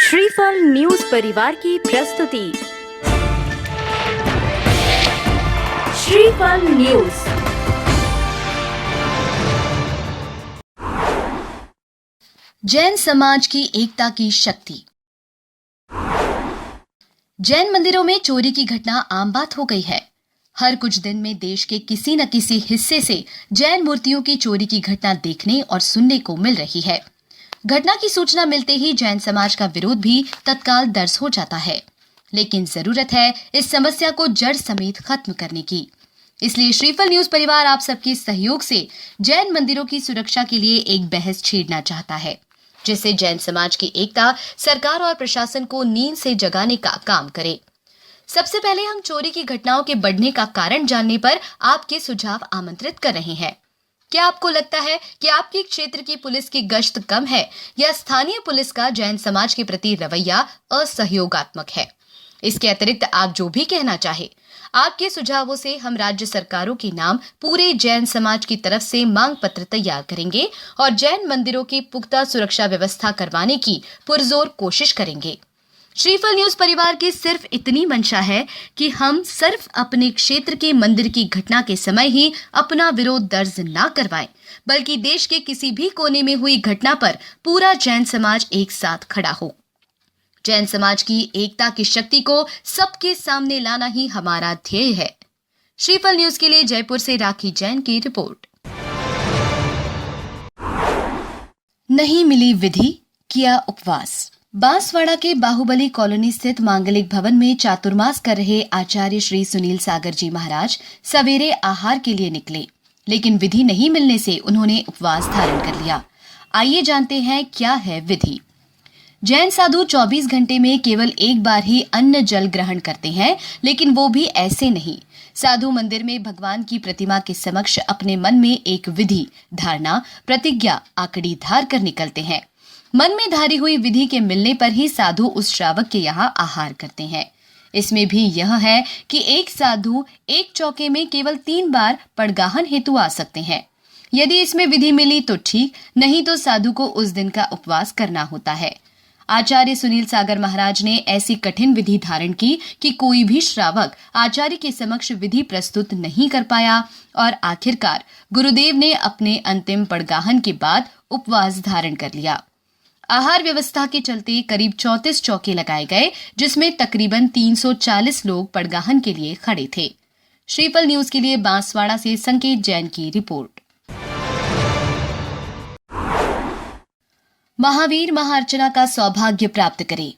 श्रीफल न्यूज परिवार की प्रस्तुति। श्रीफल न्यूज। जैन समाज की एकता की शक्ति। जैन मंदिरों में चोरी की घटना आम बात हो गई है। हर कुछ दिन में देश के किसी न किसी हिस्से से जैन मूर्तियों की चोरी की घटना देखने और सुनने को मिल रही है। घटना की सूचना मिलते ही जैन समाज का विरोध भी तत्काल दर्ज हो जाता है, लेकिन जरूरत है इस समस्या को जड़ समेत खत्म करने की। इसलिए श्रीफल न्यूज परिवार आप सबके सहयोग से जैन मंदिरों की सुरक्षा के लिए एक बहस छेड़ना चाहता है, जिससे जैन समाज की एकता सरकार और प्रशासन को नींद से जगाने का काम करे। सबसे पहले हम चोरी की घटनाओं के बढ़ने का कारण जानने पर आपके सुझाव आमंत्रित कर रहे हैं। क्या आपको लगता है कि आपके क्षेत्र की पुलिस की गश्त कम है या स्थानीय पुलिस का जैन समाज के प्रति रवैया असहयोगात्मक है? इसके अतिरिक्त आप जो भी कहना चाहे, आपके सुझावों से हम राज्य सरकारों के नाम पूरे जैन समाज की तरफ से मांग पत्र तैयार करेंगे और जैन मंदिरों की पुख्ता सुरक्षा व्यवस्था करवाने की पुरजोर कोशिश करेंगे। श्रीफल न्यूज परिवार की सिर्फ इतनी मंशा है कि हम सिर्फ अपने क्षेत्र के मंदिर की घटना के समय ही अपना विरोध दर्ज न करवाएं, बल्कि देश के किसी भी कोने में हुई घटना पर पूरा जैन समाज एक साथ खड़ा हो। जैन समाज की एकता की शक्ति को सबके सामने लाना ही हमारा ध्येय है। श्रीफल न्यूज के लिए जयपुर से राखी जैन की रिपोर्ट। नहीं मिली विधि, किया उपवास। बांसवाड़ा के बाहुबली कॉलोनी स्थित मांगलिक भवन में चातुर्मास कर रहे आचार्य श्री सुनील सागर जी महाराज सवेरे आहार के लिए निकले, लेकिन विधि नहीं मिलने से उन्होंने उपवास धारण कर लिया। आइए जानते हैं क्या है विधि। जैन साधु 24 घंटे में केवल एक बार ही अन्न जल ग्रहण करते हैं, लेकिन वो भी ऐसे नहीं। साधु मंदिर में भगवान की प्रतिमा के समक्ष अपने मन में एक विधि, धारणा, प्रतिज्ञा आकड़ी धार कर निकलते हैं। मन में धारी हुई विधि के मिलने पर ही साधु उस श्रावक के यहाँ आहार करते हैं। इसमें भी यह है कि एक साधु एक चौके में केवल 3 बार पड़गाहन हेतु आ सकते हैं। यदि इसमें विधि मिली तो ठीक, नहीं तो साधु को उस दिन का उपवास करना होता है। आचार्य सुनील सागर महाराज ने ऐसी कठिन विधि धारण की कि कोई भी श्रावक आचार्य के समक्ष विधि प्रस्तुत नहीं कर पाया और आखिरकार गुरुदेव ने अपने अंतिम पड़गाहन के बाद उपवास धारण कर लिया। आहार व्यवस्था के चलते करीब 34 चौके लगाए गए, जिसमें तकरीबन 340 लोग पड़गाहन के लिए खड़े थे। श्रीफल न्यूज के लिए बांसवाड़ा से संकेत जैन की रिपोर्ट। महावीर महाअर्चना का सौभाग्य प्राप्त करे।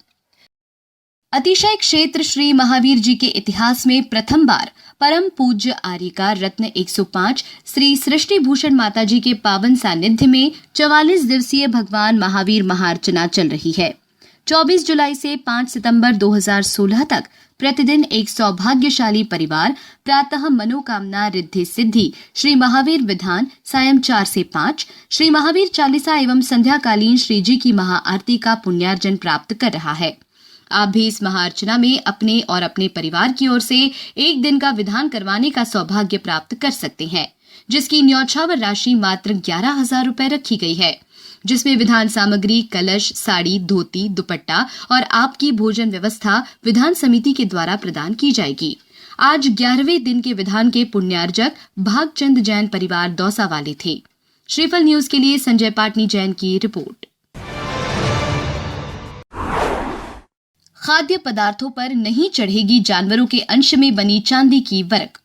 अतिशय क्षेत्र श्री महावीर जी के इतिहास में प्रथम बार परम पूज्य आर्यकार रत्न 105 श्री सृष्टि भूषण माता जी के पावन सानिध्य में 44 दिवसीय भगवान महावीर महाअर्चना चल रही है। 24 जुलाई से 5 सितंबर 2016 तक प्रतिदिन एक सौभाग्यशाली परिवार प्रातः मनोकामना रिद्धि सिद्धि श्री महावीर विधान सायं 4 से 5 श्री महावीर चालीसा एवं संध्याकालीन श्री जी की महाआरती का पुण्यार्जन प्राप्त कर रहा है। आप भी इस महाअर्चना में अपने और अपने परिवार की ओर से एक दिन का विधान करवाने का सौभाग्य प्राप्त कर सकते हैं, जिसकी न्यौछावर राशि मात्र 11,000 रुपए रखी गई है, जिसमें विधान सामग्री, कलश, साड़ी, धोती, दुपट्टा और आपकी भोजन व्यवस्था विधान समिति के द्वारा प्रदान की जाएगी। आज 11वें दिन के विधान के पुण्यार्जक भागचंद जैन परिवार दौसा वाले थे। श्रीफल न्यूज के लिए संजय पाटनी जैन की रिपोर्ट। खाद्य पदार्थों पर नहीं चढ़ेगी जानवरों के अंश में बनी चांदी की वरक।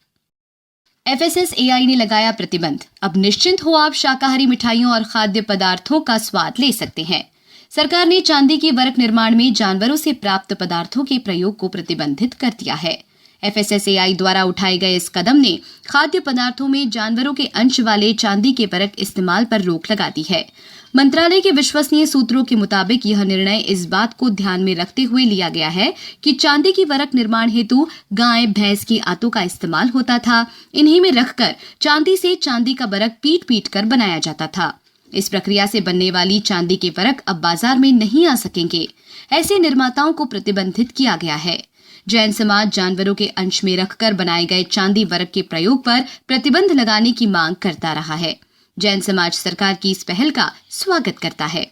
FSSAI ने लगाया प्रतिबंध। अब निश्चिंत हो आप शाकाहारी मिठाइयों और खाद्य पदार्थों का स्वाद ले सकते हैं। सरकार ने चांदी की वरक निर्माण में जानवरों से प्राप्त पदार्थों के प्रयोग को प्रतिबंधित कर दिया है। FSSAI द्वारा उठाए गए इस कदम ने खाद्य पदार्थों में जानवरों के अंश वाले चांदी के वरक इस्तेमाल पर रोक लगा दी है। मंत्रालय के विश्वसनीय सूत्रों के मुताबिक यह निर्णय इस बात को ध्यान में रखते हुए लिया गया है कि चांदी की वरक निर्माण हेतु गाय भैंस की आंतों का इस्तेमाल होता था। इन्हीं में रखकर चांदी से चांदी का वरक पीट कर बनाया जाता था। इस प्रक्रिया से बनने वाली चांदी के वरक अब बाजार में नहीं आ सकेंगे। ऐसे निर्माताओं को प्रतिबंधित किया गया है। जैन समाज जानवरों के अंश में रखकर बनाए गए चांदी वरक के प्रयोग पर प्रतिबंध लगाने की मांग करता रहा है। जैन समाज सरकार की इस पहल का स्वागत करता है।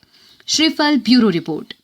श्रीफल ब्यूरो रिपोर्ट।